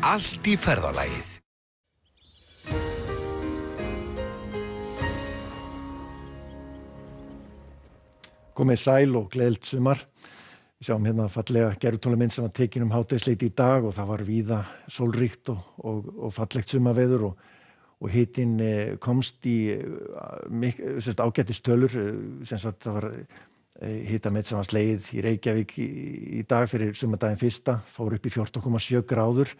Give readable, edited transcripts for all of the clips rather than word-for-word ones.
Allt í ferðalagið. Komið sæl og gleðilt sumar. Við sjáum hérna fallega gervitónleimynd sem var tekin hádegisleiti í dag og það var víða sólríkt og fallegt sumarveður og hitinn komst í ágætis tölur, sem sagt það var hitamet sem var slegið í Reykjavík í dag fyrir sumardaginn fyrsta, fór upp í 14,7 gráður,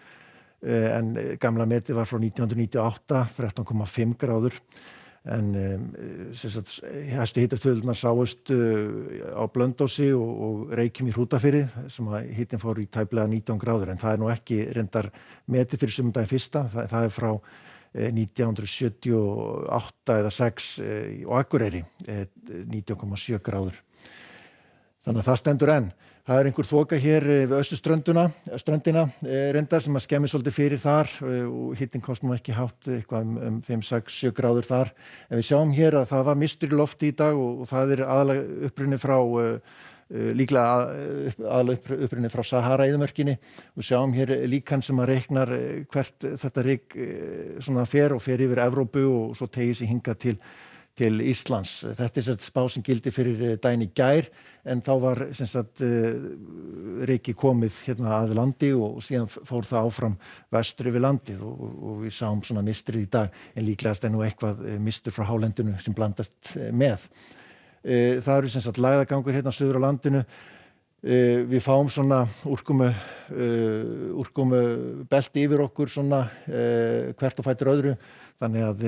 en gamla metið var frá 1998, 13,5 gráður. En hæstu hitatölurnar sáust á Blönduósi og Reykjum í Hrútafirði sem að hitinn fór í tæplega 19 gráður, en það nú ekki reyndar metið fyrir sumardaginn fyrsta, það frá 1978 eða 6 á Akureyri, 19,7 gráður. Þannig að það stendur enn. Það einhver þoka hér við austurströndina reyndar sem að skemmir svolítið fyrir þar og hitinn komst nú ekki hátt eitthvað 5, 6, 7 gráður þar. En við sjáum hér að það var mistur í lofti í dag og það aðalega upprunni frá upprunni frá Sahara-eyðimörkinni. Við sjáum hér líkan sem að reiknar hvert þetta ryk svona fer yfir Evrópu og svo tegir sig hingað til Íslands. Þetta spá sem gildi fyrir daginn í gær, en þá var rykið komið hérna að landi og síðan fór það áfram vestur yfir landið og við sáum svona mistrið í dag, en líklegast nú eitthvað mistur frá hálendinu sem blandast með. Það eru lægðagangur hérna suður á landinu. Við fáum svona úrkomu belti yfir okkur svona hvert og fætur öðru, þannig að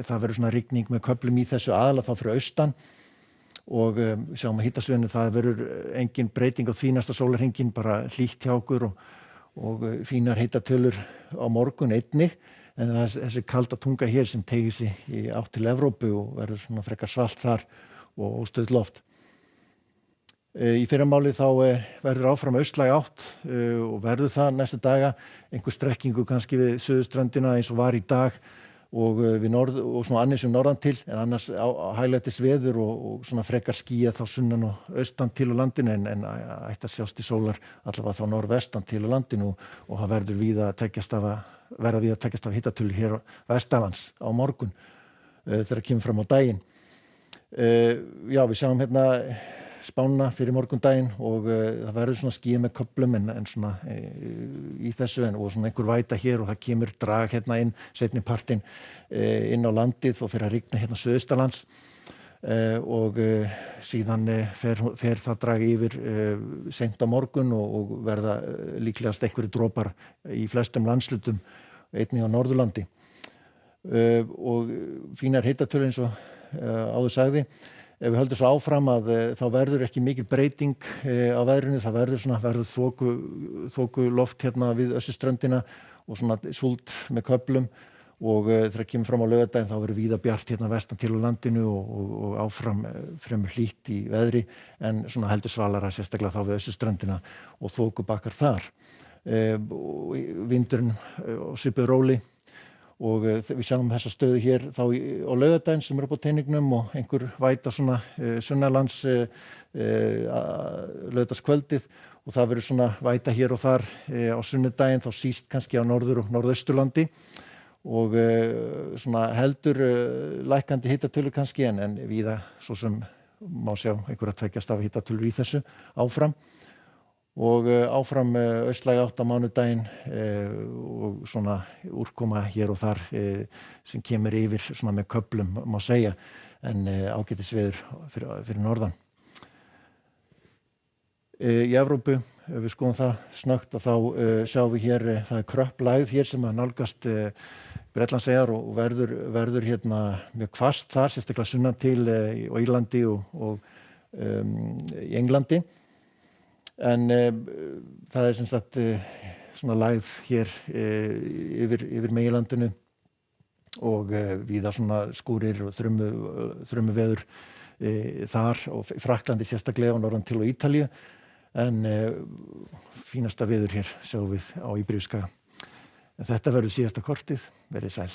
það verður svona rigning með köflum í þessu aðalega þá fyrir austan og sjáum að hitasvæðinu það verður engin breyting á því næsta sólarhringinn, bara hlýtt hjá okkur og fínar hitatölur á morgun einnig, en það þessi kalda tunga hér sem teygir sig í átt til Evrópu og verður svona frekar svalt þar og óstöðugt loft. Í fyrramáli þá verður áfram austlæg átt og verður það næstu daga, einhver strekkingu kannski við suðurströndina eins og var í dag og og svona annars norðan til, en annars hæglætis veður og svona frekar skýjað þá sunnan og austan til á landinu, en ætti að sjást í sólar allavega þá norðvestan til á landinu og það verður víða að tekjast af hitatölu hér vestanlands á morgun þegar kemur fram á daginn. Já, við sjáum hérna spána fyrir morgundaginn og það verður svona skýjað með köflum en svona í þessu og svona einhver væta hér og það kemur drag hérna inn seinni partinn inn á landið og fyrir að rigna hérna suðaustanlands og síðan fer það drag yfir seint á morgun og verða líklegast einhverjir dropar í flestum landshlutum einnig á Norðurlandi og fínar hitatölur eins og áður sagði. Ef við höldum svo áfram að þá verður ekki mikil breyting á veðrinu, það verður þoku loft hérna við austurströndina og svona súld með köflum og þegar kemur fram á laugardaginn þá verður víða bjart hérna vestan til á landinu og áfram fremur hlýtt í veðri, en svona heldur svalara sérstaklega þá við austurströndina og þokubakkar þar. Vindurinn á svipuðu róli og við sjáum þessa stöðu hér þá á laugardaginn sem upp á teiningnum og einhver væta svona sunnanlands laugardagskvöldið og það verður svona væta hér og þar á sunnudaginn, þá síst kannski á norður- og norðausturlandi og svona heldur lækkandi hitatölur kannski, en víða svo sem má sjá einhverja tveggjast af hitatölur í þessu áfram. Og áfram austlæg átt á mánudaginn og svona úrkoma hér og þar sem kemur yfir svona með köflum má segja, en ágætis veður fyrir norðan. Í Evrópu, ef við skoðum það snöggt, þá sjáum við hér, það kröpplægð hér sem að nálgast Bretlandseyjar og verður hérna mjög hvasst þar, sérstaklega sunnan til á Írlandi og í Englandi. En það sem sagt svona lægð hér yfir meginlandinu og víða svona skúrir og þrummu veður þar og Frakklandi sérstaklega og norðan til og Ítalíu, en fínasta veður hér sjáum við á Íberíuskaga. En þetta verður síðasta kortið, verið sæl.